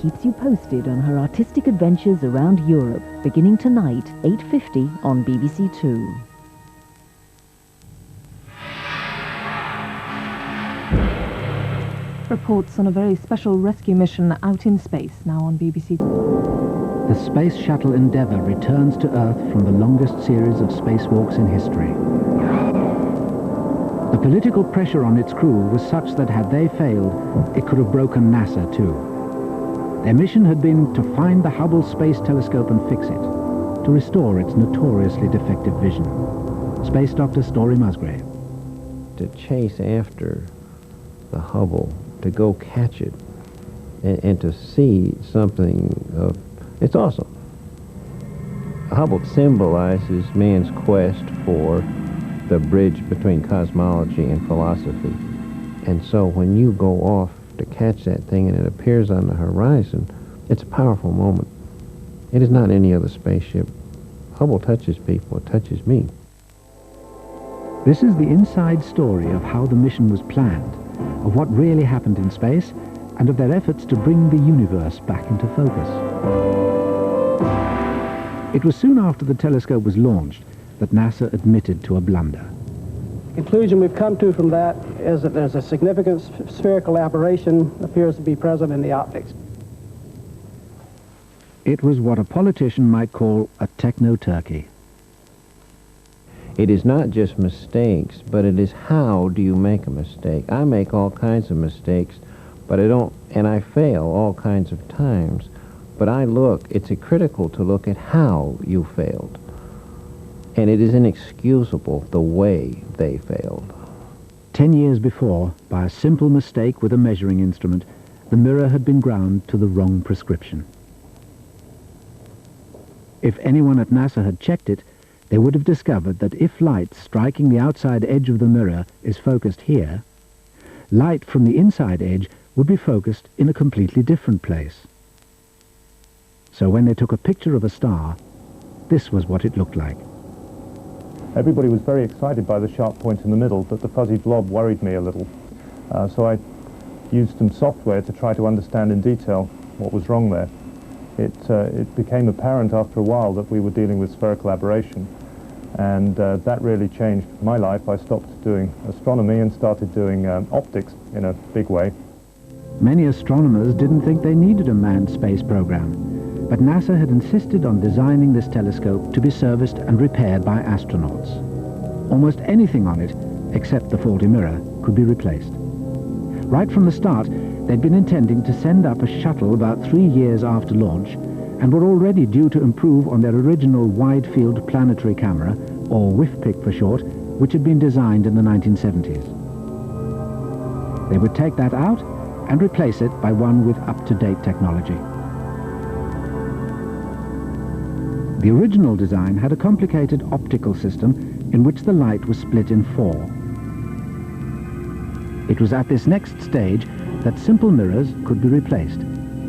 keeps you posted on her artistic adventures around Europe, beginning tonight, 8:50 on BBC2. Reports on a very special rescue mission out in space, now on BBC2. The Space Shuttle Endeavour returns to Earth from the longest series of spacewalks in history. The political pressure on its crew was such that had they failed, it could have broken NASA too. Their mission had been to find the Hubble Space Telescope and fix it, to restore its notoriously defective vision. Space Doctor Story Musgrave. To chase after the Hubble, to go catch it, and to see something of... It's awesome. Hubble symbolizes man's quest for the bridge between cosmology and philosophy. And so when you go off to catch that thing and it appears on the horizon, it's a powerful moment. It is not any other spaceship. Hubble touches people, it touches me. This is the inside story of how the mission was planned, of what really happened in space, and of their efforts to bring the universe back into focus. It was soon after the telescope was launched that NASA admitted to a blunder. The conclusion we've come to from that is that there's a significant spherical aberration appears to be present in the optics. It was what a politician might call a techno-turkey. It is not just mistakes, but it is how do you make a mistake. I make all kinds of mistakes, but I don't, and I fail all kinds of times. But it's critical to look at how you failed. And it is inexcusable the way they failed. 10 years before, by a simple mistake with a measuring instrument, the mirror had been ground to the wrong prescription. If anyone at NASA had checked it, they would have discovered that if light striking the outside edge of the mirror is focused here, light from the inside edge would be focused in a completely different place. So when they took a picture of a star, this was what it looked like. Everybody was very excited by the sharp point in the middle, but the fuzzy blob worried me a little. So I used some software to try to understand in detail what was wrong there. It became apparent after a while that we were dealing with spherical aberration, and that really changed my life. I stopped doing astronomy and started doing optics in a big way. Many astronomers didn't think they needed a manned space program, but NASA had insisted on designing this telescope to be serviced and repaired by astronauts. Almost anything on it, except the faulty mirror, could be replaced. Right from the start, they'd been intending to send up a shuttle about 3 years after launch, and were already due to improve on their original wide-field planetary camera, or WIFPIC for short, which had been designed in the 1970s. They would take that out and replace it by one with up-to-date technology. The original design had a complicated optical system in which the light was split in 4. It was at this next stage that simple mirrors could be replaced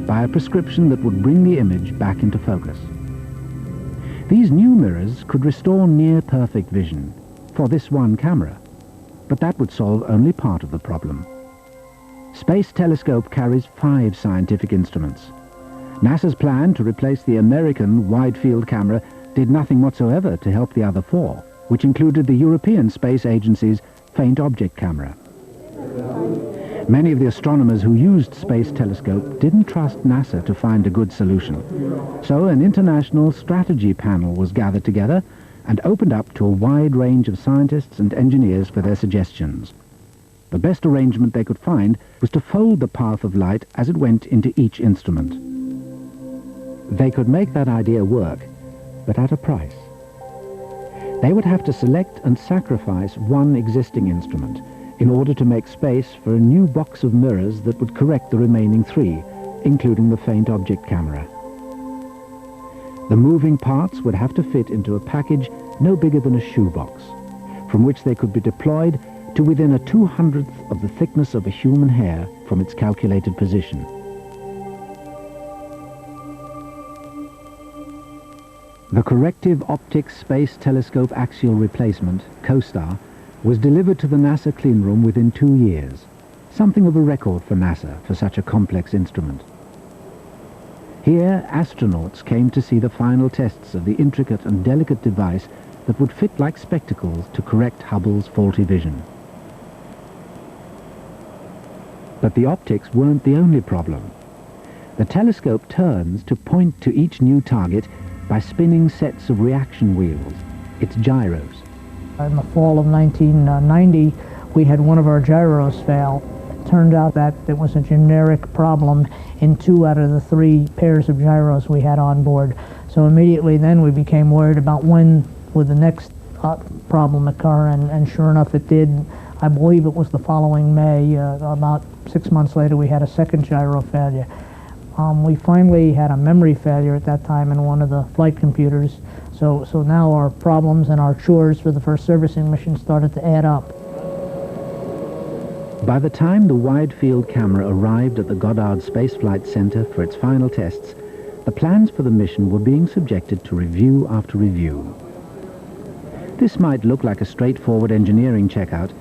by a prescription that would bring the image back into focus. These new mirrors could restore near-perfect vision for this one camera, but that would solve only part of the problem. Space Telescope carries 5 scientific instruments. NASA's plan to replace the American wide-field camera did nothing whatsoever to help the other 4, which included the European Space Agency's faint object camera. Many of the astronomers who used Space Telescope didn't trust NASA to find a good solution. So an international strategy panel was gathered together and opened up to a wide range of scientists and engineers for their suggestions. The best arrangement they could find was to fold the path of light as it went into each instrument. They could make that idea work, but at a price. They would have to select and sacrifice one existing instrument in order to make space for a new box of mirrors that would correct the remaining 3, including the faint object camera. The moving parts would have to fit into a package no bigger than a shoebox, from which they could be deployed to within a 200th of the thickness of a human hair from its calculated position. The Corrective Optics Space Telescope Axial Replacement, COSTAR, was delivered to the NASA cleanroom within 2 years, something of a record for NASA for such a complex instrument. Here, astronauts came to see the final tests of the intricate and delicate device that would fit like spectacles to correct Hubble's faulty vision. But the optics weren't the only problem. The telescope turns to point to each new target by spinning sets of reaction wheels, its gyros. In the fall of 1990, we had one of our gyros fail. It turned out that it was a generic problem in 2 out of the 3 pairs of gyros we had on board. So immediately then we became worried about when would the next problem occur, and sure enough it did. I believe it was the following May. About 6 months later we had a second gyro failure. We finally had a memory failure at that time in one of the flight computers. So now our problems and our chores for the first servicing mission started to add up. By the time the wide-field camera arrived at the Goddard Space Flight Center for its final tests, the plans for the mission were being subjected to review after review. This might look like a straightforward engineering checkout,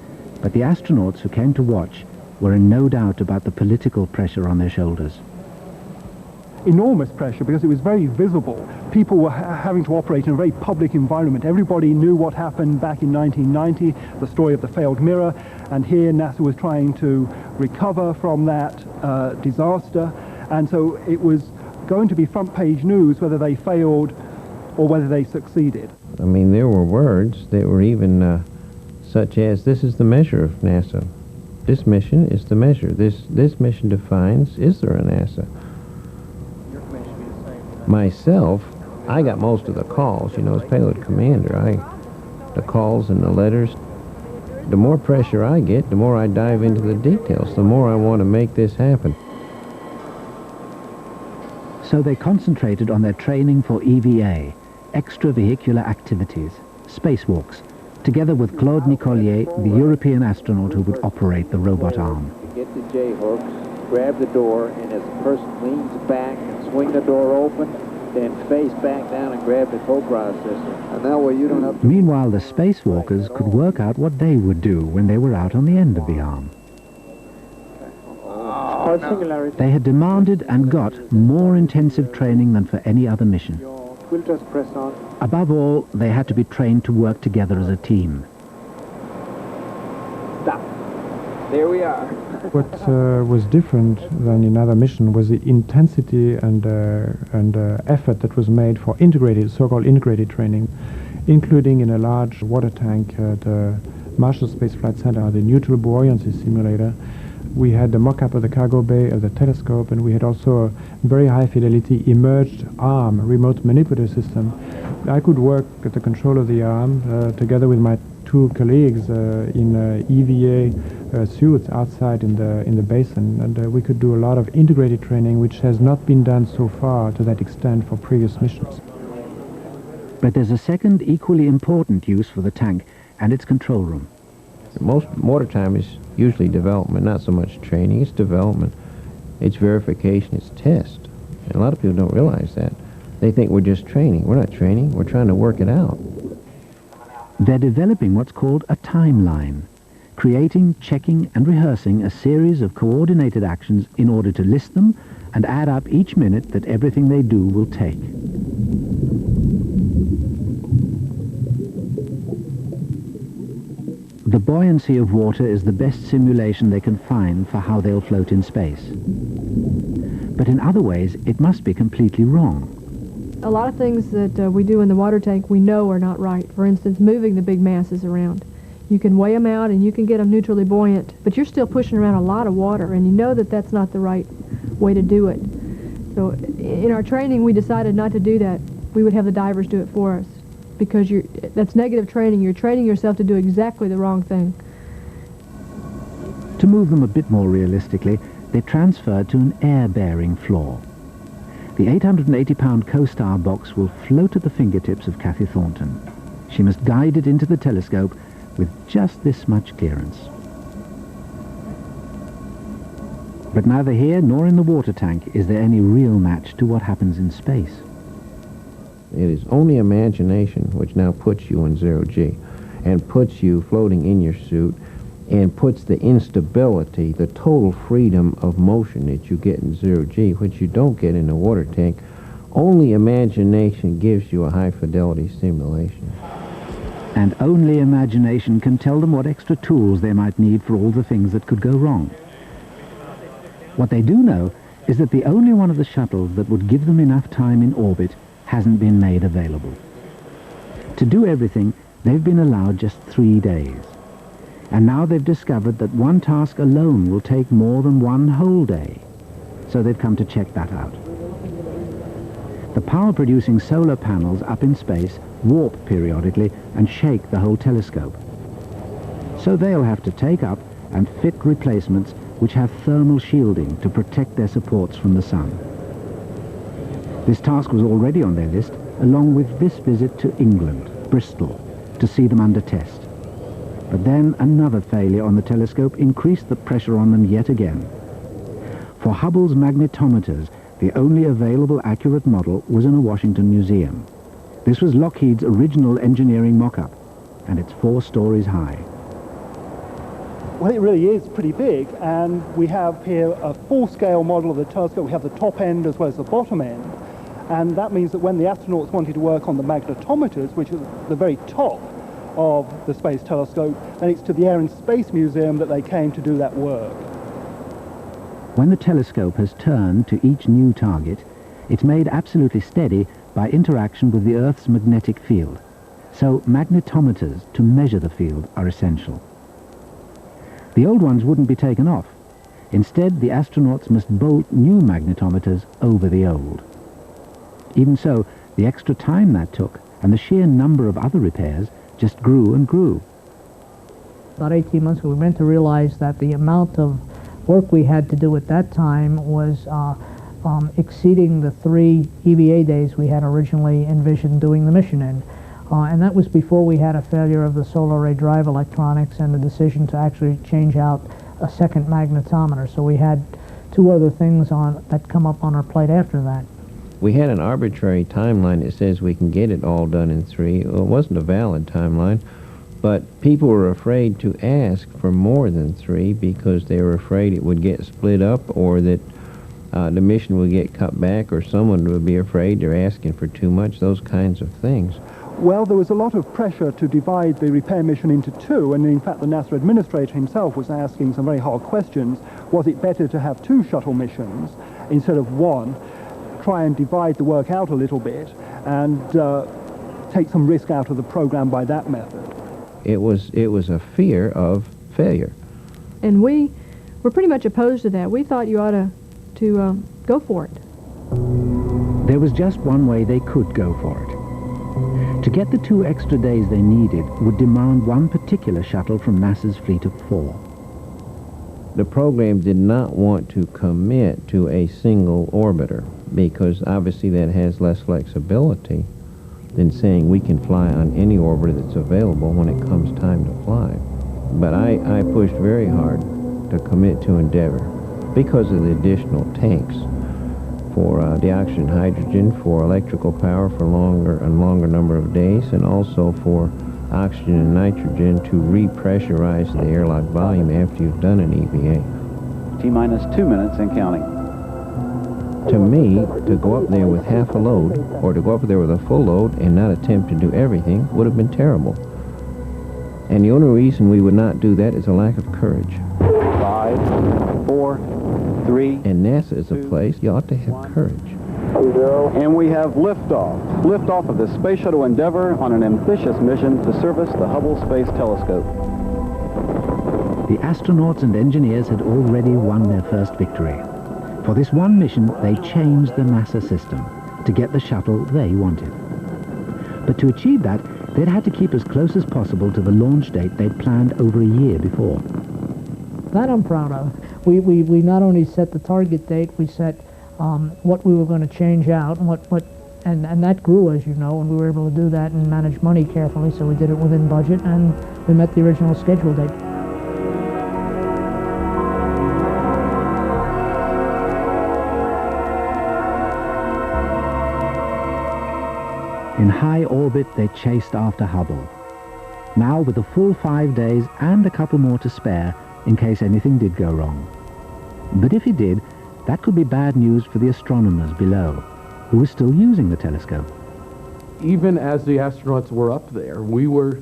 but the astronauts who came to watch were in no doubt about the political pressure on their shoulders. Enormous pressure, because it was very visible. People were having to operate in a very public environment. Everybody knew what happened back in 1990, the story of the failed mirror, and here NASA was trying to recover from that disaster, and so it was going to be front page news whether they failed or whether they succeeded. I mean, there were words that were even such as, this is the measure of NASA. This mission is the measure. This mission defines, is there a NASA? Myself, I got most of the calls, you know, as payload commander. The calls and the letters. The more pressure I get, the more I dive into the details, the more I want to make this happen. So they concentrated on their training for EVA, extravehicular activities, spacewalks, together with Claude Nicollier, the European astronaut who would operate the robot arm. Get the J-hooks, grab the door, and as the person leans back and swing the door open, then face back down and grab the co-processor. And that way you don't have to... Meanwhile, the spacewalkers could work out what they would do when they were out on the end of the arm. They had demanded and got more intensive training than for any other mission. We'll just press on. Above all, they had to be trained to work together as a team. Stop. There we are. What was different than in other missions was the intensity and effort that was made for integrated, so-called integrated training, including in a large water tank at the Marshall Space Flight Center, the neutral buoyancy simulator. We had the mock-up of the cargo bay of the telescope, and we had also a very high-fidelity emerged arm remote manipulator system. I could work at the control of the arm together with my 2 colleagues in EVA suits outside in the basin, and we could do a lot of integrated training, which has not been done so far to that extent for previous missions. But there's a second equally important use for the tank and its control room. Most wartime is usually development, not so much training. It's development, it's verification, it's test. And a lot of people don't realize that. They think we're just training. We're not training, we're trying to work it out. They're developing what's called a timeline, creating, checking and rehearsing a series of coordinated actions in order to list them and add up each minute that everything they do will take. The buoyancy of water is the best simulation they can find for how they'll float in space. But in other ways, it must be completely wrong. A lot of things that we do in the water tank we know are not right. For instance, moving the big masses around. You can weigh them out and you can get them neutrally buoyant, but you're still pushing around a lot of water, and you know that that's not the right way to do it. So in our training, we decided not to do that. We would have the divers do it for us, because that's negative training. You're training yourself to do exactly the wrong thing. To move them a bit more realistically, they transferred to an air-bearing floor. The 880-pound CoStar box will float at the fingertips of Kathy Thornton. She must guide it into the telescope with just this much clearance. But neither here nor in the water tank is there any real match to what happens in space. It is only imagination which now puts you in 0G and puts you floating in your suit and puts the instability, the total freedom of motion that you get in zero-G, which you don't get in a water tank. Only imagination gives you a high-fidelity simulation. And only imagination can tell them what extra tools they might need for all the things that could go wrong. What they do know is that the only one of the shuttles that would give them enough time in orbit hasn't been made available. To do everything, they've been allowed just 3 days. And now they've discovered that one task alone will take more than one whole day. So they've come to check that out. The power-producing solar panels up in space warp periodically and shake the whole telescope. So they'll have to take up and fit replacements which have thermal shielding to protect their supports from the sun. This task was already on their list, along with this visit to England, Bristol, to see them under test. But then another failure on the telescope increased the pressure on them yet again. For Hubble's magnetometers, the only available accurate model was in a Washington museum. This was Lockheed's original engineering mock-up, and it's 4 stories high. Well, it really is pretty big, and we have here a full-scale model of the telescope. We have the top end as well as the bottom end, and that means that when the astronauts wanted to work on the magnetometers, which is the very top of the Space Telescope, then it's to the Air and Space Museum that they came to do that work. When the telescope has turned to each new target, it's made absolutely steady by interaction with the Earth's magnetic field. So magnetometers to measure the field are essential. The old ones wouldn't be taken off. Instead, the astronauts must bolt new magnetometers over the old. Even so, the extra time that took and the sheer number of other repairs just grew and grew. About 18 months ago, we began to realize that the amount of work we had to do at that time was exceeding the 3 EVA days we had originally envisioned doing the mission in. And that was before we had a failure of the solar array drive electronics and the decision to actually change out a second magnetometer. So we had 2 other things that come up on our plate after that. We had an arbitrary timeline that says we can get it all done in 3. Well, it wasn't a valid timeline, but people were afraid to ask for more than 3 because they were afraid it would get split up, or that the mission would get cut back, or someone would be afraid they're asking for too much, those kinds of things. Well, there was a lot of pressure to divide the repair mission into 2, and in fact the NASA administrator himself was asking some very hard questions. Was it better to have 2 shuttle missions instead of 1? Try and divide the work out a little bit and take some risk out of the program by that method. It was a fear of failure. And we were pretty much opposed to that. We thought you ought to go for it. There was just one way they could go for it. To get the 2 extra days they needed would demand one particular shuttle from NASA's fleet of 4. The program did not want to commit to a single orbiter, because obviously that has less flexibility than saying we can fly on any orbiter that's available when it comes time to fly. But I pushed very hard to commit to Endeavour because of the additional tanks for the oxygen hydrogen, for electrical power for longer number of days, and also for oxygen and nitrogen to repressurize the airlock volume after you've done an EVA. T-minus 2 minutes and counting. To me, to go up there with half a load, or to go up there with a full load and not attempt to do everything, would have been terrible. And the only reason we would not do that is a lack of courage. 5, 4, 3. And NASA is a place you ought to have courage. And we have liftoff. Liftoff of the Space Shuttle Endeavour on an ambitious mission to service the Hubble Space Telescope. The astronauts and engineers had already won their first victory. For this one mission, they changed the NASA system to get the shuttle they wanted. But to achieve that, they'd had to keep as close as possible to the launch date they'd planned over a year before. That I'm proud of. We not only set the target date, we set what we were going to change out, and and that grew, as you know, and we were able to do that and manage money carefully, so we did it within budget, and we met the original schedule date. In high orbit, they chased after Hubble. now with a full 5 days and a couple more to spare in case anything did go wrong. But if it did, that could be bad news for the astronomers below, who were still using the telescope. Even as the astronauts were up there, we were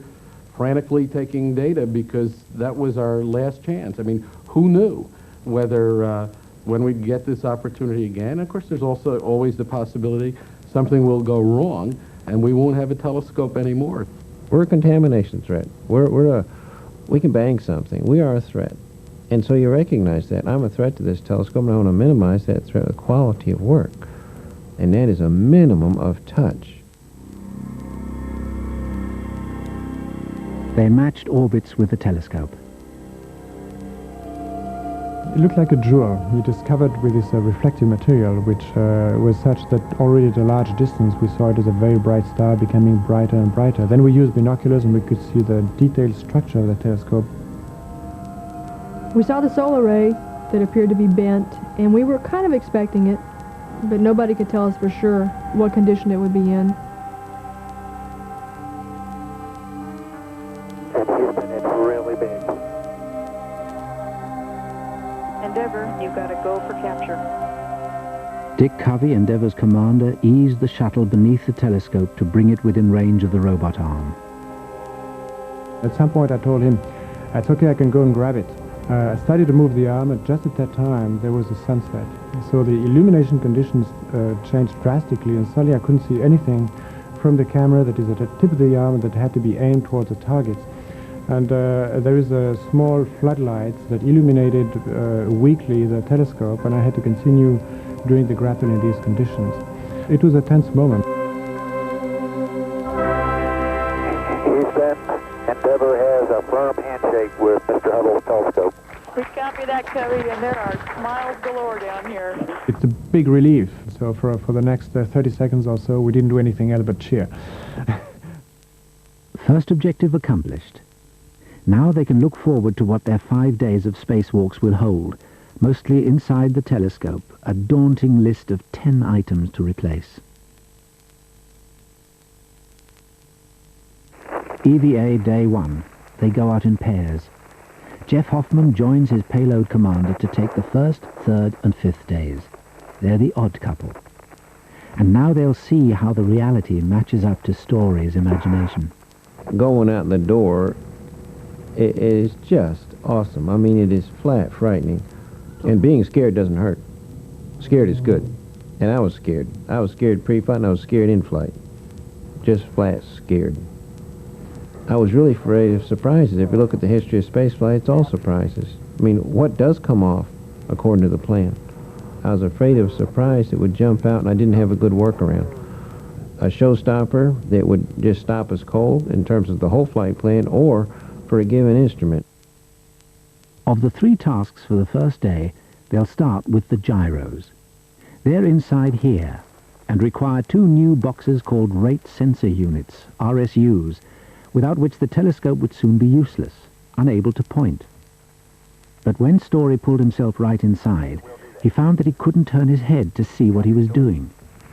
frantically taking data because that was our last chance. I mean, who knew whether when we'd get this opportunity again? Of course, there's also always the possibility something will go wrong and we won't have a telescope anymore. We're a contamination threat. We can bang something. We are a threat. And so you recognize that. I'm a threat to this telescope, and I want to minimize that threat with quality of work. And that is a minimum of touch. They matched orbits with the telescope. It looked like a jewel. We discovered with this reflective material, which was such that already at a large distance we saw it as a very bright star becoming brighter and brighter. Then we used binoculars and we could see the detailed structure of the telescope. We saw the solar ray that appeared to be bent, and we were kind of expecting it, but nobody could tell us for sure what condition it would be in. And Houston, it's really big. Endeavour, you've got to go for capture. Dick Covey, Endeavour's commander, eased the shuttle beneath the telescope to bring it within range of the robot arm. At some point I told him, it's okay, I can go and grab it. I started to move the arm, and just at that time there was a sunset. So the illumination conditions changed drastically, and suddenly I couldn't see anything from the camera that is at the tip of the arm that had to be aimed towards the targets. And there is a small floodlight that illuminated weakly the telescope, and I had to continue doing the grapple in these conditions. It was a tense moment. Houston, Endeavour has a firm handshake with Mr. Hubble's telescope. We copy that, Covey, and there are smiles galore down here. It's a big relief. So for the next 30 seconds or so, we didn't do anything else but cheer. First objective accomplished. Now they can look forward to what their 5 days of spacewalks will hold, mostly inside the telescope, a daunting list of 10 items to replace. EVA Day 1. They go out in pairs. Jeff Hoffman joins his payload commander to take the first, third and fifth days. They're the odd couple. And now they'll see how the reality matches up to Story's imagination. Going out the door, it is just awesome. I mean, it is flat frightening. And being scared doesn't hurt. Scared is good. And I was scared. I was scared pre-flight and I was scared in flight. Just flat scared. I was really afraid of surprises. If you look at the history of spaceflight, it's all surprises. I mean, what does come off according to the plan? I was afraid of a surprise that would jump out and I didn't have a good workaround. A showstopper that would just stop us cold in terms of the whole flight plan or for a given instrument. Of the 3 tasks for the first day, they'll start with the gyros. They're inside here and require 2 new boxes called rate sensor units, RSUs, without which the telescope would soon be useless, unable to point. But when Story pulled himself right inside, he found that he couldn't turn his head to see what he was doing.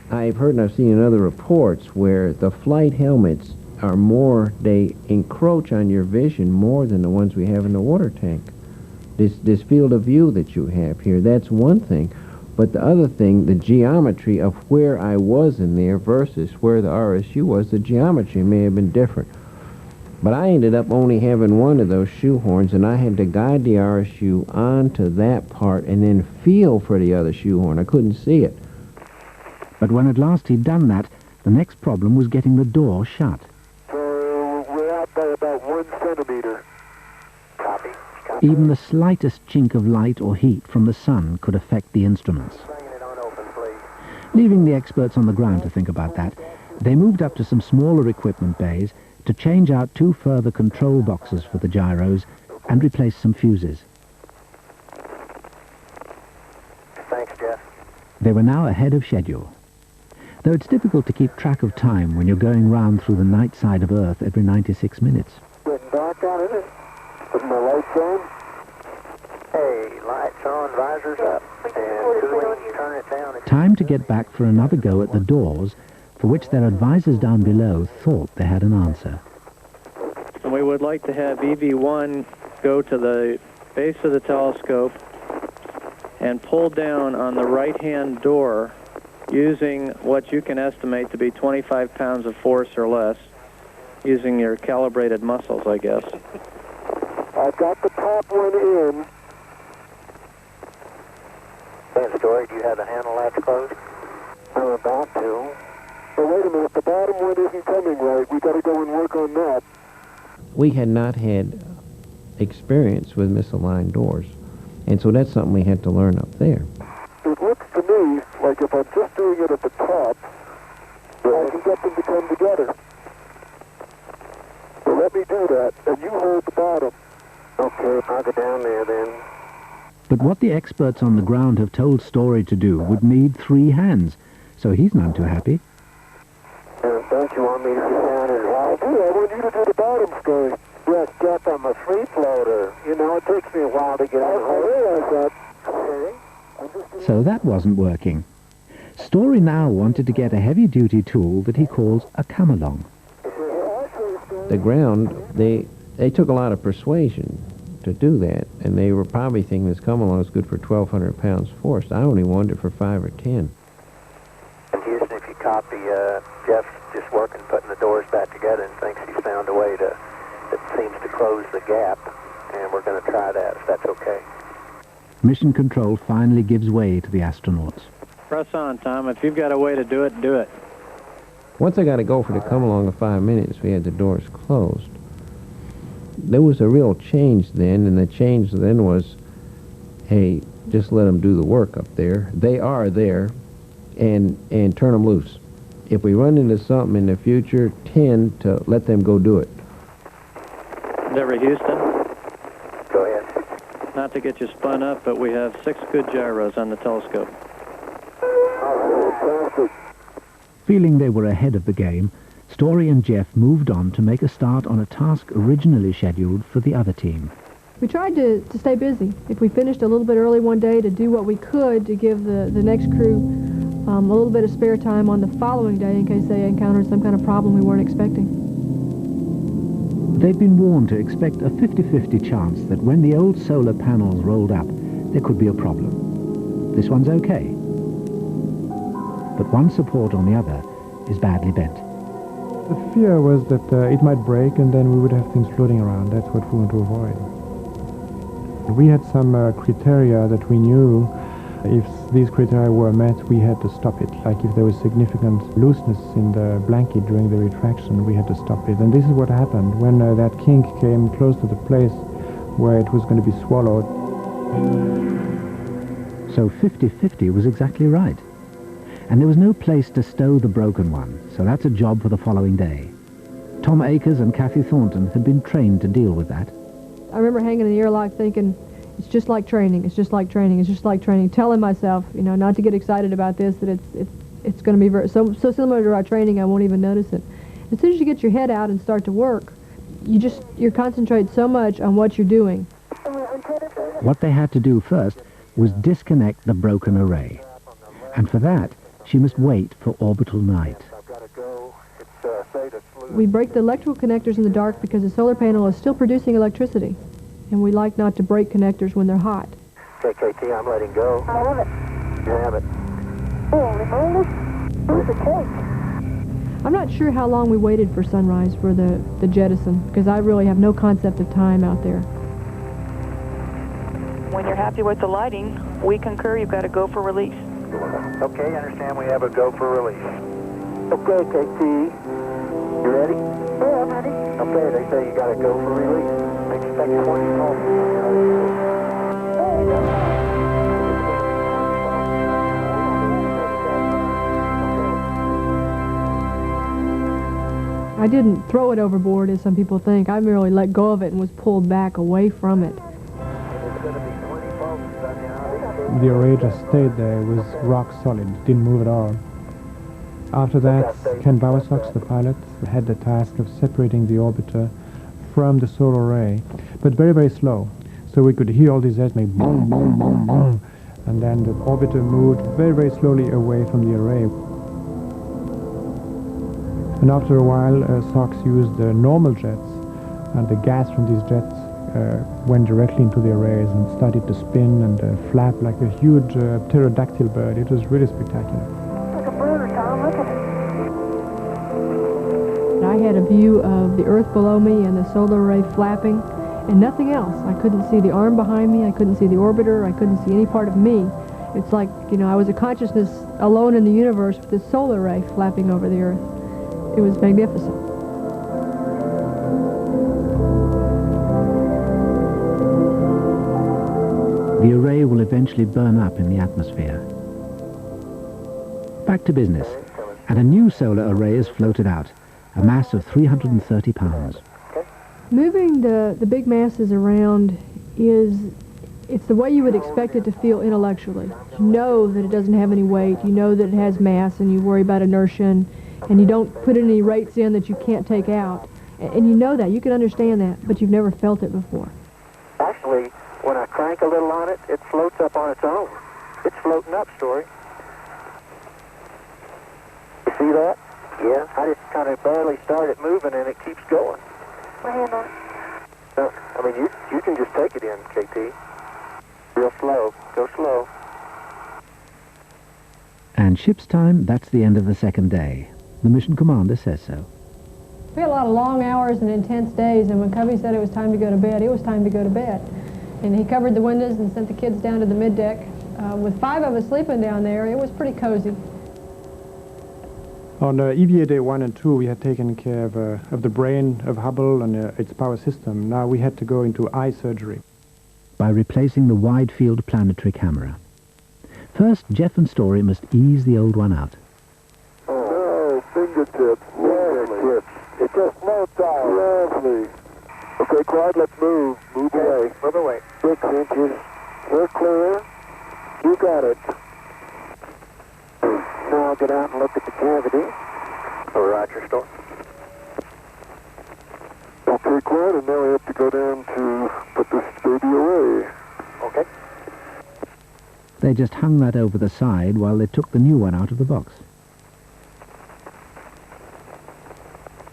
I've heard and I've seen in other reports where the flight helmets are more, they encroach on your vision more than the ones we have in the water tank. This field of view that you have here, that's one thing. But the other thing, the geometry of where I was in there versus where the RSU was, the geometry may have been different. But I ended up only having one of those shoehorns, and I had to guide the RSU onto that part and then feel for the other shoehorn. I couldn't see it. But when at last he'd done that, the next problem was getting the door shut. So we're out by about 1 centimeter. Copy. Even the slightest chink of light or heat from the sun could affect the instruments. Leaving the experts on the ground to think about that, they moved up to some smaller equipment bays to change out 2 further control boxes for the gyros and replace some fuses. Thanks, Jeff. They were now ahead of schedule. Though it's difficult to keep track of time when you're going round through the night side of Earth every 96 minutes. Getting dark out, isn't it? Putting the lights on. Hey, lights on, visors up, and turn it down. Time to get back for another go at the doors, for which their advisors down below thought they had an answer. And we would would like to have EV1 go to the base of the telescope and pull down on the right-hand door using what you can estimate to be 25 pounds of force or less, using your calibrated muscles, I guess. I've got the top one in. Hey, Story, do you have the handle latch closed? I'm about to. But wait a minute, the bottom one isn't coming right. We've got to go and work on that. We had not had experience with misaligned doors, and so that's something we had to learn up there. It looks to me like if I'm just doing it at the top, I can get them to come together. So let me do that, and you hold the bottom. Okay, I'll go down there then. But what the experts on the ground have told Story to do would need 3 hands, so he's none too happy. Don't you want me to sit down and help? I want you to do the bottom, Story. Yes, Jeff, I'm a free floater. You know, it takes me a while to get out of the hole. I realize that. Okay. So that wasn't working. Story now wanted to get a heavy-duty tool that he calls a come-along. The ground, they took a lot of persuasion to do that, and they were probably thinking this come-along is good for 1,200 pounds force. I only wanted it for 5 or 10. In Houston, if you copy, Jeff's just working, putting the doors back together and thinks he's found a way that seems to close the gap, and we're going to try that, if that's okay. Mission Control finally gives way to the astronauts. Press on, Tom. If you've got a way to do it, do it. Once I got to go for the come-along of 5 minutes, we had the doors closed. There was a real change then, and the change then was, hey, just let them do the work up there. They are there, and turn them loose. If we run into something in the future, tend to let them go do it. Endeavour Houston. Go ahead. Not to get you spun up, but we have 6 good gyros on the telescope. Feeling they were ahead of the game, Story and Jeff moved on to make a start on a task originally scheduled for the other team. We tried to stay busy. If we finished a little bit early one day, to do what we could to give the next crew a little bit of spare time on the following day in case they encountered some kind of problem we weren't expecting. They'd been warned to expect a 50-50 chance that when the old solar panels rolled up, there could be a problem. This one's okay. But one support on the other is badly bent. The fear was that it might break and then we would have things floating around. That's what we want to avoid. We had some criteria that we knew if these criteria were met, we had to stop it. Like if there was significant looseness in the blanket during the retraction, we had to stop it. And this is what happened when that kink came close to the place where it was going to be swallowed. So 50-50 was exactly right. And there was no place to stow the broken one, so that's a job for the following day. Tom Akers and Kathy Thornton had been trained to deal with that. I remember hanging in the airlock thinking, it's just like training, it's just like training, it's just like training, telling myself, you know, not to get excited about this, that it's going to be so similar to our training I won't even notice it. As soon as you get your head out and start to work, you concentrate so much on what you're doing. What they had to do first was disconnect the broken array. And for that, she must wait for orbital night. We break the electrical connectors in the dark because the solar panel is still producing electricity. And we like not to break connectors when they're hot. KKT, I'm letting go. I have it. You have it. Where's the cake? I'm not sure how long we waited for sunrise for the jettison, because I really have no concept of time out there. When you're happy with the lighting, we concur you've got to go for release. Okay, I understand we have a go for release. Okay, KT. You ready? Yeah, I'm ready. Okay, they say you got to go for release. Expect 20 volts. I didn't throw it overboard, as some people think. I merely let go of it and was pulled back away from it. The array just stayed there. It was rock solid, didn't move at all. After that, Ken Bowersox, the pilot, had the task of separating the orbiter from the solar array, but very, very slow. So we could hear all these jets make boom, boom, boom, boom, and then the orbiter moved very, very slowly away from the array. And after a while, Sox used the normal jets and the gas from these jets went directly into the arrays and started to spin and flap like a huge pterodactyl bird. It was really spectacular. Like a bird, Tom, look at it. I had a view of the Earth below me and the solar array flapping, and nothing else. I couldn't see the arm behind me, I couldn't see the orbiter, I couldn't see any part of me. It's like, you know, I was a consciousness alone in the universe with this solar array flapping over the Earth. It was magnificent. The array will eventually burn up in the atmosphere. Back to business, and a new solar array is floated out, a mass of 330 pounds. Moving the big masses around it's the way you would expect it to feel intellectually. You know that it doesn't have any weight, you know that it has mass, and you worry about inertia, and you don't put any rates in that you can't take out. And you know that, you can understand that, but you've never felt it before. Actually, when I crank a little on it, it floats up on its own. It's floating up, Story. You see that? Yeah. I just kind of barely started moving, and it keeps going. My hand on it. I mean, you can just take it in, KT. Real slow. Go slow. And ship's time, that's the end of the second day. The mission commander says so. We had a lot of long hours and intense days, and when Cubby said it was time to go to bed, it was time to go to bed. And he covered the windows and sent the kids down to the middeck. With 5 of us sleeping down there, it was pretty cozy. On EVA Day 1 and 2, we had taken care of the brain of Hubble and its power system. Now we had to go into eye surgery. By replacing the wide-field planetary camera. First, Jeff and Story must ease the old one out. Oh, fingertips. Fingertips. It just floats out. Lovely. Okay, Quad, let's move. Move away. Move away. 6 inches. We're clear. You got it. Now I'll get out and look at the cavity. Oh, Roger, Storm. Okay, Quad, and now we have to go down to put this baby away. Okay. They just hung that over the side while they took the new one out of the box.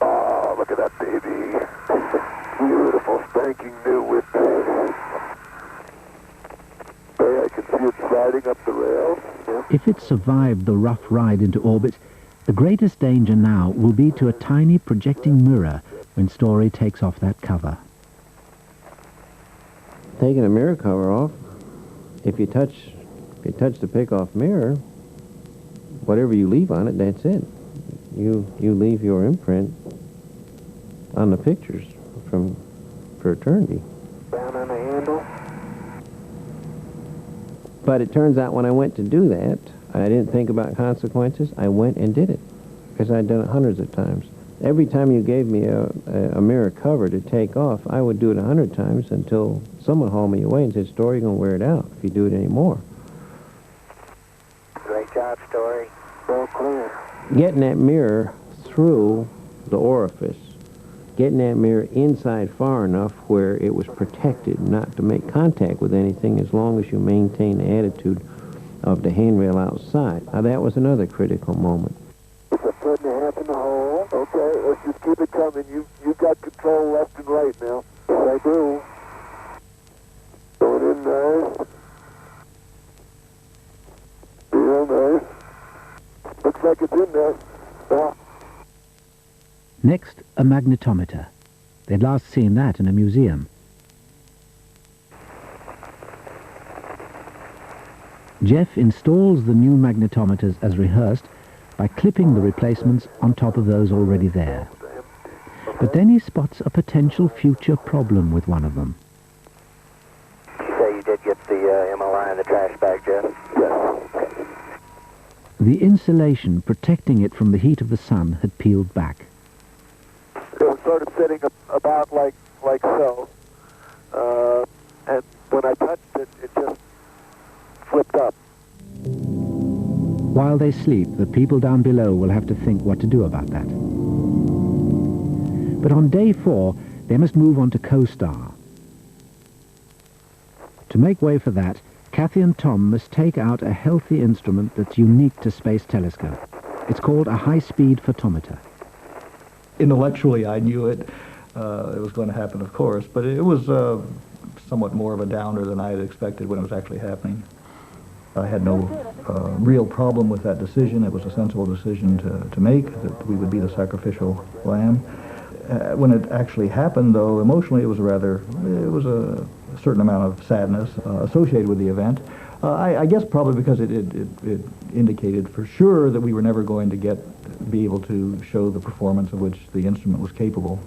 Oh, look at that baby. Beautiful, spanking new with Hey, I can see it sliding up the rail. Yeah. If it survived the rough ride into orbit, the greatest danger now will be to a tiny projecting mirror when Story takes off that cover. Taking a mirror cover off, if you touch the pick-off mirror, whatever you leave on it, that's it. You leave your imprint on the pictures for eternity. Down on the handle. But it turns out when I went to do that, I didn't think about consequences. I went and did it because I'd done it hundreds of times. Every time you gave me a mirror cover to take off, I would do it 100 times until someone hauled me away and said, Story, you're going to wear it out if you do it anymore. Great job, Story. So clear. Getting that mirror through the orifice, getting that mirror inside far enough where it was protected not to make contact with anything as long as you maintain the attitude of the handrail outside. Now that was another critical moment. It's a 1.5 in the hole. Okay, let's just keep it coming. You've got control left and right now. Yes, I do. Going in nice. Real nice. Looks like it's in there. Yeah. Next, a magnetometer. They'd last seen that in a museum. Jeff installs the new magnetometers as rehearsed by clipping the replacements on top of those already there. But then he spots a potential future problem with one of them. You say you did get the MLI in the trash bag, Jeff? Yes. The insulation protecting it from the heat of the sun had peeled back. It was sort of sitting about like so. And when I touched it, it just flipped up. While they sleep, the people down below will have to think what to do about that. But on day 4, they must move on to Co-Star. To make way for that, Kathy and Tom must take out a healthy instrument that's unique to Space Telescope. It's called a high-speed photometer. Intellectually, I knew it. it was going to happen, of course, but it was somewhat more of a downer than I had expected when it was actually happening. I had no real problem with that decision. It was a sensible decision to make, that we would be the sacrificial lamb. When it actually happened, though, emotionally it was a certain amount of sadness associated with the event. I guess probably because it indicated for sure that we were never going to be able to show the performance of which the instrument was capable.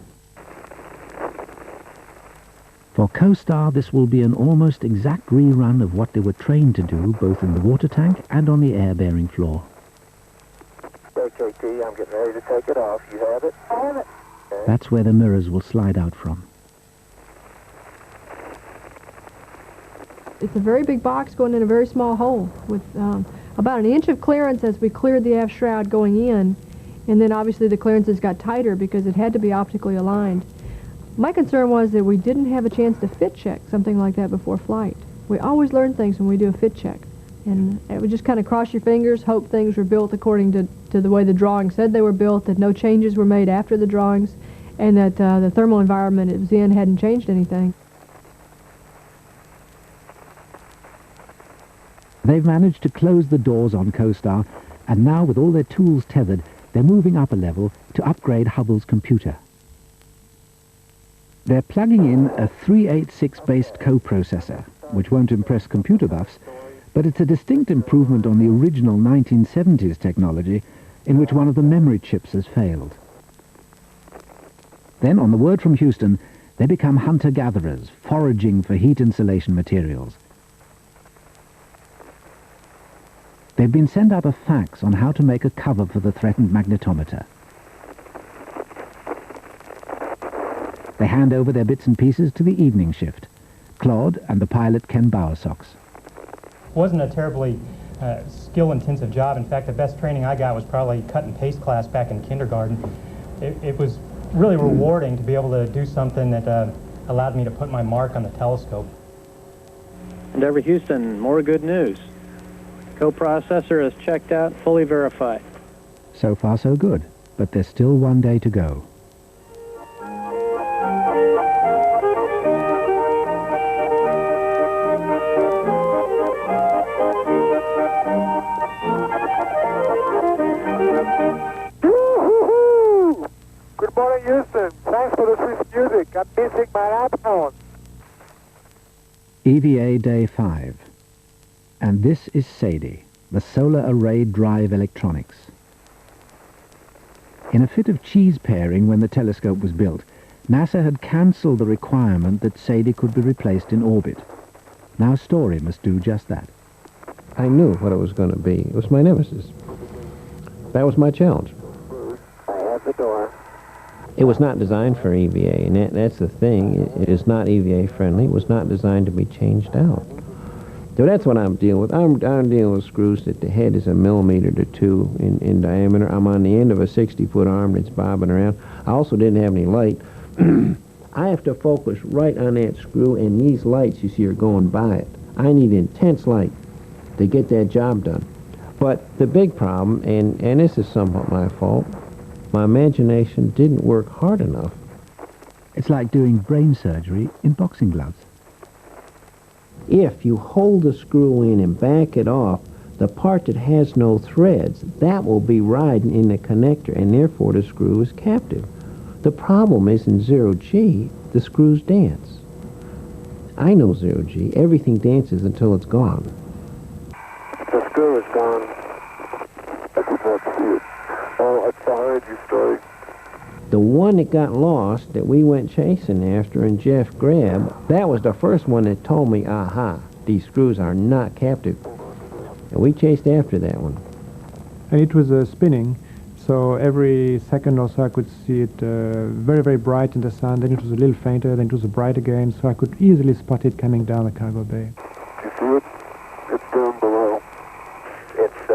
For CoStar, this will be an almost exact rerun of what they were trained to do, both in the water tank and on the air-bearing floor. Okay, T, I'm getting ready to take it off. You have it? I have it. Okay. That's where the mirrors will slide out from. It's a very big box going in a very small hole with about an inch of clearance as we cleared the aft shroud going in, and then obviously the clearances got tighter because it had to be optically aligned. My concern was that we didn't have a chance to fit check something like that before flight. We always learn things when we do a fit check, and it would just kind of cross your fingers, hope things were built according to the way the drawing said they were built, that no changes were made after the drawings, and that the thermal environment it was in hadn't changed anything. They've managed to close the doors on CoStar, and now with all their tools tethered, they're moving up a level to upgrade Hubble's computer. They're plugging in a 386-based coprocessor, which won't impress computer buffs, but it's a distinct improvement on the original 1970s technology, in which one of the memory chips has failed. Then, on the word from Houston, they become hunter-gatherers, foraging for heat insulation materials. They've been sent out a fax on how to make a cover for the threatened magnetometer. They hand over their bits and pieces to the evening shift. Claude and the pilot Ken Bowersox. It wasn't a terribly skill-intensive job. In fact, the best training I got was probably cut and paste class back in kindergarten. It was really rewarding to be able to do something that allowed me to put my mark on the telescope. Endeavour Houston, more good news. Coprocessor is checked out, fully verified. So far so good, but there's still one day to go. Good morning, Houston. Thanks for the Swiss music. I'm missing my iPhone. EVA Day 5. And this is SADE, the Solar Array Drive Electronics. In a fit of cheese paring when the telescope was built, NASA had cancelled the requirement that SADE could be replaced in orbit. Now Story must do just that. I knew what it was going to be. It was my nemesis. That was my challenge. I have the door. It was not designed for EVA, and that's the thing. It is not EVA friendly. It was not designed to be changed out. So that's what I'm dealing with. I'm dealing with screws that the head is 1 millimeter to 2 in diameter. I'm on the end of a 60-foot arm that's bobbing around. I also didn't have any light. I have to focus right on that screw, and these lights you see are going by it. I need intense light to get that job done. But the big problem, and this is somewhat my fault, my imagination didn't work hard enough. It's like doing brain surgery in boxing gloves. If you hold the screw in and back it off, the part that has no threads, that will be riding in the connector, and therefore the screw is captive. The problem is in 0G, the screws dance. I know 0G. Everything dances until it's gone. The screw is gone. I did not see it. Oh, I heard your story. The one that got lost, that we went chasing after and Jeff grabbed, that was the first one that told me, aha, these screws are not captive. And we chased after that one. And it was spinning, so every second or so I could see it very, very bright in the sun, then it was a little fainter, then it was bright again, so I could easily spot it coming down the cargo bay. You see it? It's down below. It's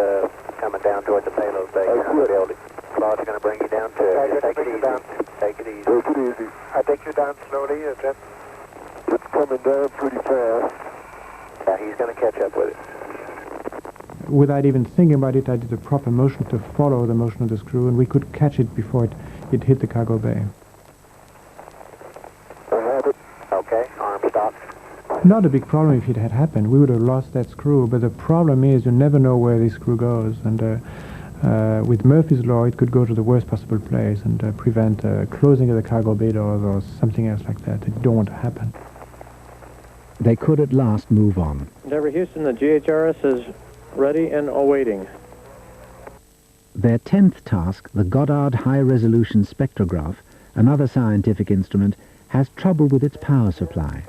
coming down toward the payload bay. Claude's going to bring you down to it. Take it easy. Take it easy. Take it easy. I take you down slowly. It's coming down pretty fast. Yeah, he's going to catch up with it. Without even thinking about it, I did a proper motion to follow the motion of the screw, and we could catch it before it hit the cargo bay. Not a big problem if it had happened. We would have lost that screw, but the problem is you never know where this screw goes, and with Murphy's Law it could go to the worst possible place and prevent closing of the cargo bay doors or something else like that. It don't want to happen. They could at last move on. Endeavour Houston, the GHRS is ready and awaiting. Their 10th task, the Goddard High-Resolution Spectrograph, another scientific instrument, has trouble with its power supply.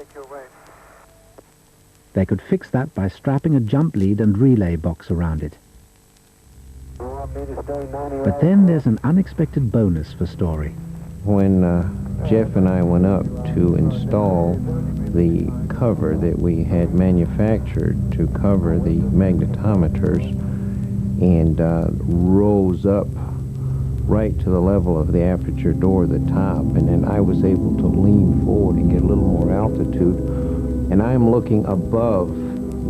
They could fix that by strapping a jump lead and relay box around it. But then there's an unexpected bonus for Story. When Jeff and I went up to install the cover that we had manufactured to cover the magnetometers and rose up right to the level of the aperture door at the top, and then I was able to lean forward and get a little more altitude, and I'm looking above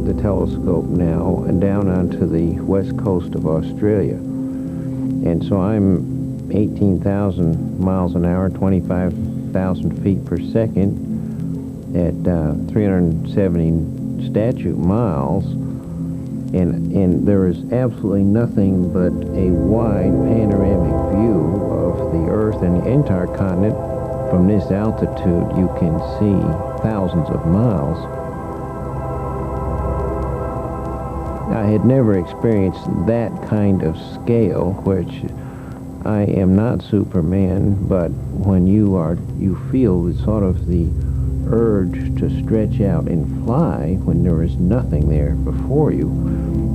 the telescope now and down onto the west coast of Australia. And so I'm 18,000 miles an hour, 25,000 feet per second at 370 statute miles, and there is absolutely nothing but a wide panoramic view of the Earth and the entire continent. From this altitude you can see thousands of miles. I had never experienced that kind of scale, which I am not Superman, but when you feel sort of the urge to stretch out and fly when there is nothing there before you.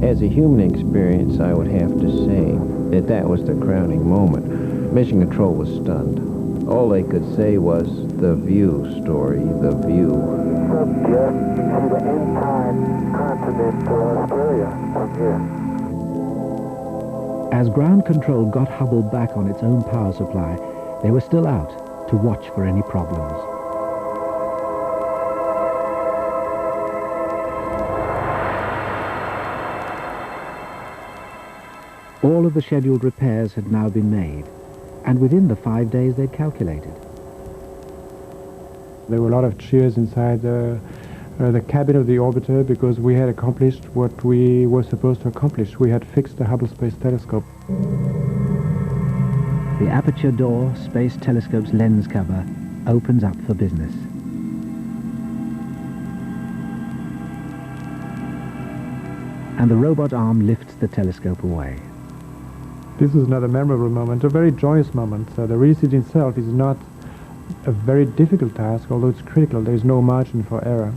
As a human experience, I would have to say that was the crowning moment. Mission Control was stunned. All they could say was, the view, Story, the view. Jeff, you see the entire continent to Australia from here. As ground control got Hubble back on its own power supply, they were still out to watch for any problems. All of the scheduled repairs had now been made, and within the 5 days they'd calculated. There were a lot of cheers inside the cabin of the orbiter because we had accomplished what we were supposed to accomplish. We had fixed the Hubble Space Telescope. The aperture door, Space Telescope's lens cover, opens up for business. And the robot arm lifts the telescope away. This is another memorable moment, a very joyous moment. The release itself is not a very difficult task, although it's critical. There is no margin for error.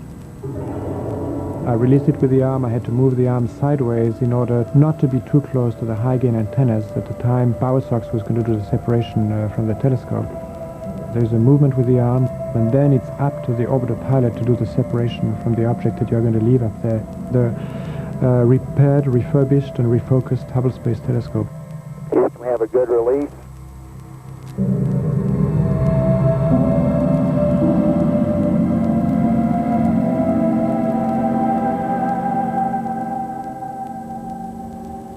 I released it with the arm. I had to move the arm sideways in order not to be too close to the high-gain antennas. At the time, Bowersox was going to do the separation from the telescope. There's a movement with the arm, and then it's up to the orbiter pilot to do the separation from the object that you're going to leave up there. The repaired, refurbished, and refocused Hubble Space Telescope. We have a good release.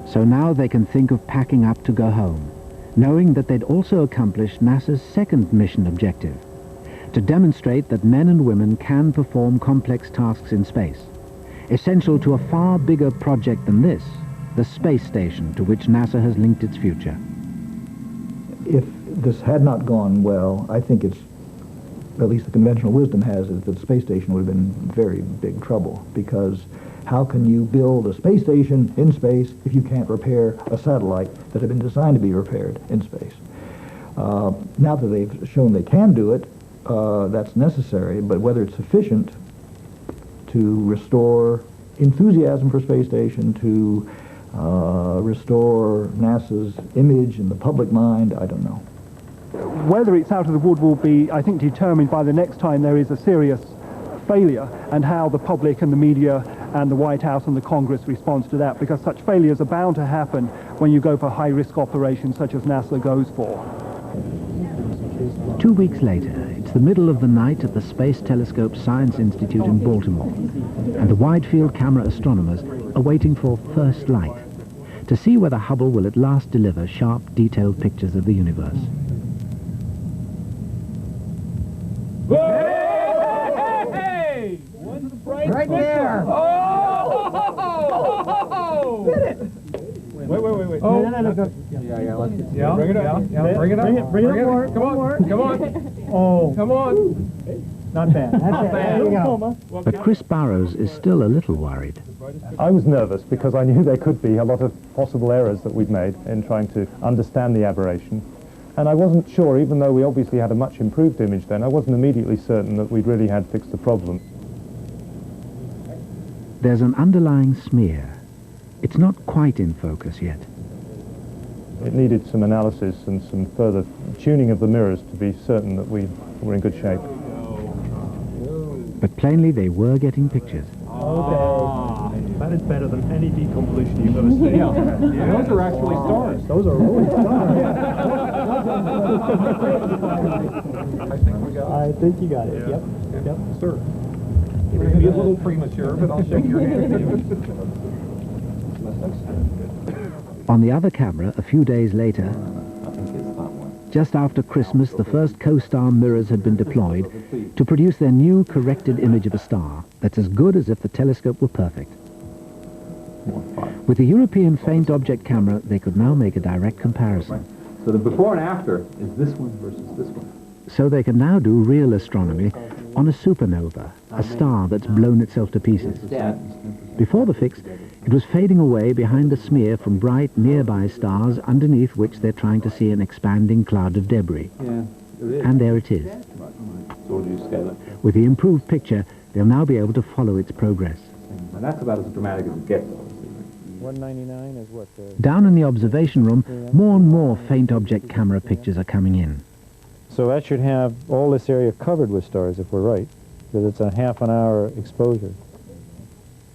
So now they can think of packing up to go home, knowing that they'd also accomplished NASA's second mission objective, to demonstrate that men and women can perform complex tasks in space, essential to a far bigger project than this, the space station to which NASA has linked its future. If this had not gone well, I think it's, at least the conventional wisdom has it, that the space station would have been in very big trouble, because how can you build a space station in space if you can't repair a satellite that had been designed to be repaired in space? Now that they've shown they can do it, that's necessary, but whether it's sufficient to restore enthusiasm for space station, to restore NASA's image in the public mind, I don't know. Whether it's out of the wood will be, I think, determined by the next time there is a serious failure, and how the public and the media and the White House and the Congress responds to that, because such failures are bound to happen when you go for high-risk operations such as NASA goes for. 2 weeks later, it's the middle of the night at the Space Telescope Science Institute in Baltimore, and the wide-field camera astronomers are waiting for first light, to see whether Hubble will at last deliver sharp, detailed pictures of the universe. Hey! Right there. Oh! Get it! Wait. Oh. No. Yeah, let's get Bring it up. Bring it up. Bring it up more. Come on. Oh. Come on. Not bad. Not bad. There you go. But Chris Barrows is still a little worried. I was nervous because I knew there could be a lot of possible errors that we'd made in trying to understand the aberration. And I wasn't sure, even though we obviously had a much improved image then, I wasn't immediately certain that we'd really had fixed the problem. There's an underlying smear. It's not quite in focus yet. It needed some analysis and some further tuning of the mirrors to be certain that we were in good shape. But plainly they were getting pictures. Okay. That is better than any deconvolution you've ever seen. Those are actually stars. Those are really stars. I think you got it. Yep, sir. It may be a little premature, but I'll shake your hand. On the other camera, a few days later, just after Christmas, the first co-star mirrors had been deployed to produce their new corrected image of a star that's as good as if the telescope were perfect. With the European faint object camera, they could now make a direct comparison. So the before and after is this one versus this one. So they can now do real astronomy on a supernova, a star that's blown itself to pieces. Before the fix, it was fading away behind a smear from bright nearby stars underneath which they're trying to see an expanding cloud of debris. And there it is. With the improved picture, they'll now be able to follow its progress. And that's about as dramatic as it gets. 199 is what? Down in the observation room, more and more faint object camera pictures are coming in. So that should have all this area covered with stars, if we're right, because it's a half-an-hour exposure.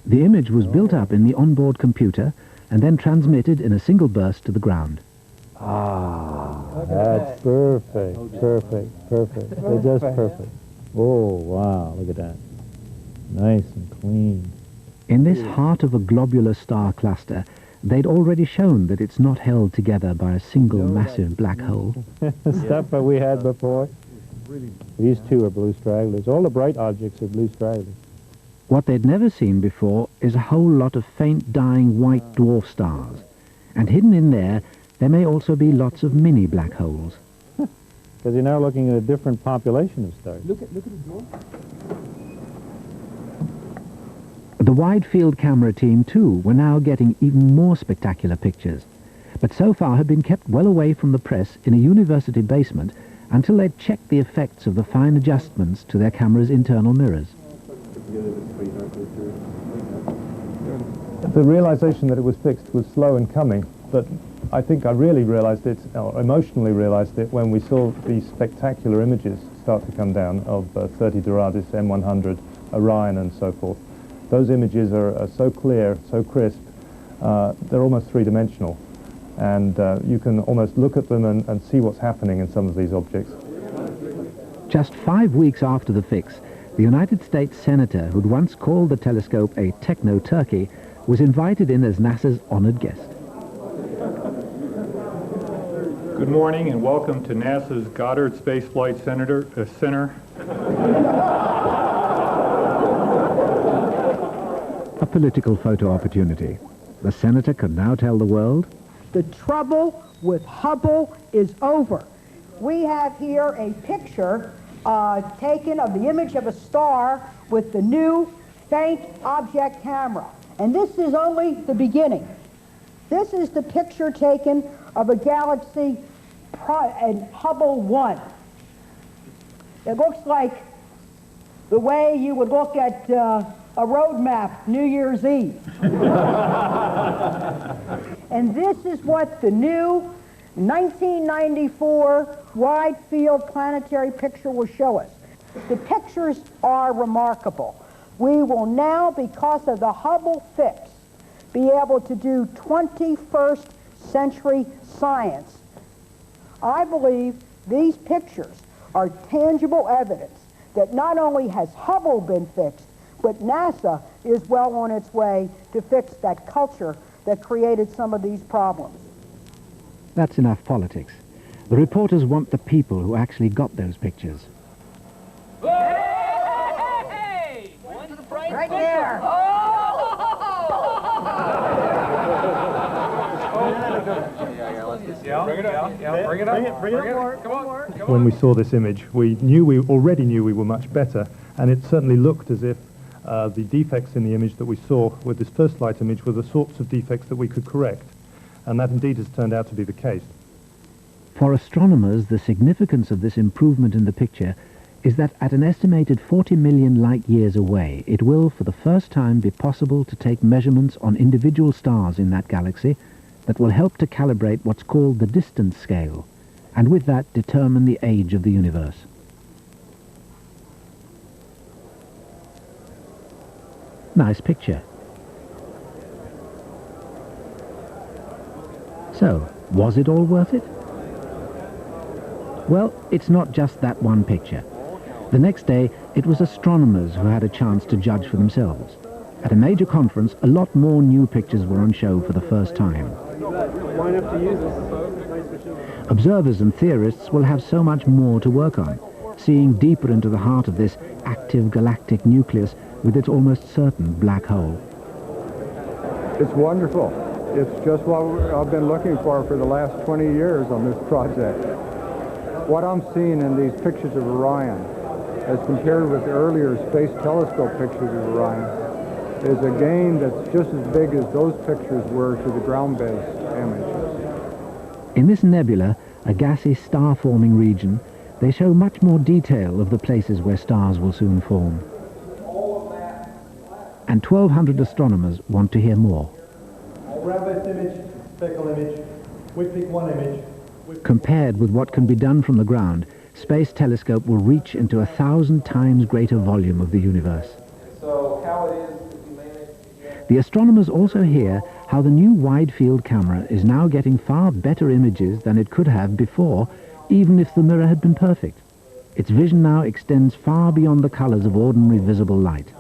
The image was built up in the onboard computer and then transmitted in a single burst to the ground. That's perfect. They're just perfect. Oh, wow, look at that. Nice and clean. In this heart of a globular star cluster, they'd already shown that it's not held together by a single massive black hole. The stuff that we had before. These two are blue stragglers. All the bright objects are blue stragglers. What they'd never seen before is a whole lot of faint dying white dwarf stars. And hidden in there may also be lots of mini black holes. Because you're now looking at a different population of stars. Look at the door. The wide-field camera team, too, were now getting even more spectacular pictures, but so far had been kept well away from the press in a university basement until they'd checked the effects of the fine adjustments to their camera's internal mirrors. The realization that it was fixed was slow in coming, but I think I really realized it, or emotionally realized it, when we saw these spectacular images start to come down of 30 Doradus, M100, Orion, and so forth. Those images are so clear, so crisp, they're almost three-dimensional. And you can almost look at them and see what's happening in some of these objects. Just 5 weeks after the fix, the United States senator who'd once called the telescope a techno-turkey was invited in as NASA's honored guest. Good morning and welcome to NASA's Goddard Space Flight Center. A political photo opportunity. The senator could now tell the world, the trouble with Hubble is over. We have here a picture taken of the image of a star with the new faint object camera. And this is only the beginning. This is the picture taken of a galaxy in Hubble 1. It looks like the way you would look at a road map New Year's Eve. And this is what the new 1994 wide field planetary picture will show us. The pictures are remarkable. We will now, because of the Hubble fix, be able to do 21st century science. I believe these pictures are tangible evidence that not only has Hubble been fixed, but NASA is well on its way to fix that culture that created some of these problems. That's enough politics. The reporters want the people who actually got those pictures. Hey! One to the bright Right there. When we saw this image, we already knew we were much better, and it certainly looked as if the defects in the image that we saw with this first light image were the sorts of defects that we could correct, and that indeed has turned out to be the case. For astronomers, the significance of this improvement in the picture is that at an estimated 40 million light-years away, it will for the first time be possible to take measurements on individual stars in that galaxy that will help to calibrate what's called the distance scale, and with that determine the age of the universe. Nice picture. So, was it all worth it? Well, it's not just that one picture. The next day, it was astronomers who had a chance to judge for themselves. At a major conference, a lot more new pictures were on show for the first time. Observers and theorists will have so much more to work on, seeing deeper into the heart of this active galactic nucleus with its almost certain black hole. It's wonderful. It's just what I've been looking for the last 20 years on this project. What I'm seeing in these pictures of Orion, as compared with the earlier Space Telescope pictures of Orion, is a gain that's just as big as those pictures were to the ground-based images. In this nebula, a gassy star-forming region, they show much more detail of the places where stars will soon form. And 1,200 astronomers want to hear more. Ground-based image, speckle image, we pick one image. Compared with what can be done from the ground, Space Telescope will reach into 1,000 times greater volume of the universe. So how it is, the astronomers also hear how the new wide-field camera is now getting far better images than it could have before, even if the mirror had been perfect. Its vision now extends far beyond the colors of ordinary visible light.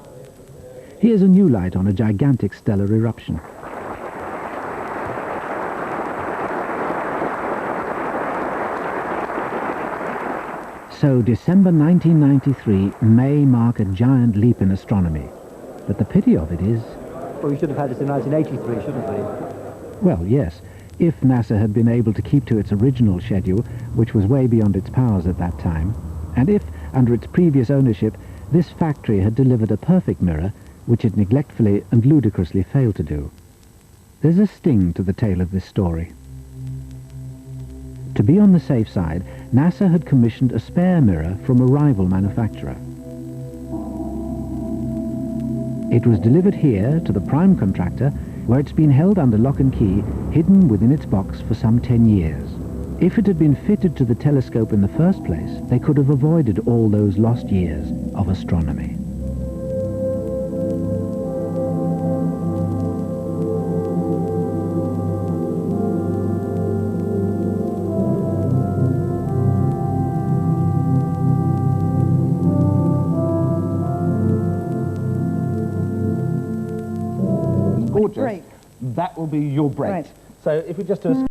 Here's a new light on a gigantic stellar eruption. So December 1993 may mark a giant leap in astronomy. But the pity of it is... Well, we should have had this in 1983, shouldn't we? Well, yes, if NASA had been able to keep to its original schedule, which was way beyond its powers at that time, and if, under its previous ownership, this factory had delivered a perfect mirror, which it neglectfully and ludicrously failed to do. There's a sting to the tale of this story. To be on the safe side, NASA had commissioned a spare mirror from a rival manufacturer. It was delivered here to the prime contractor, where it's been held under lock and key, hidden within its box for some 10 years. If it had been fitted to the telescope in the first place, they could have avoided all those lost years of astronomy. Gorgeous. Break. That will be your break. Right. So if we just do a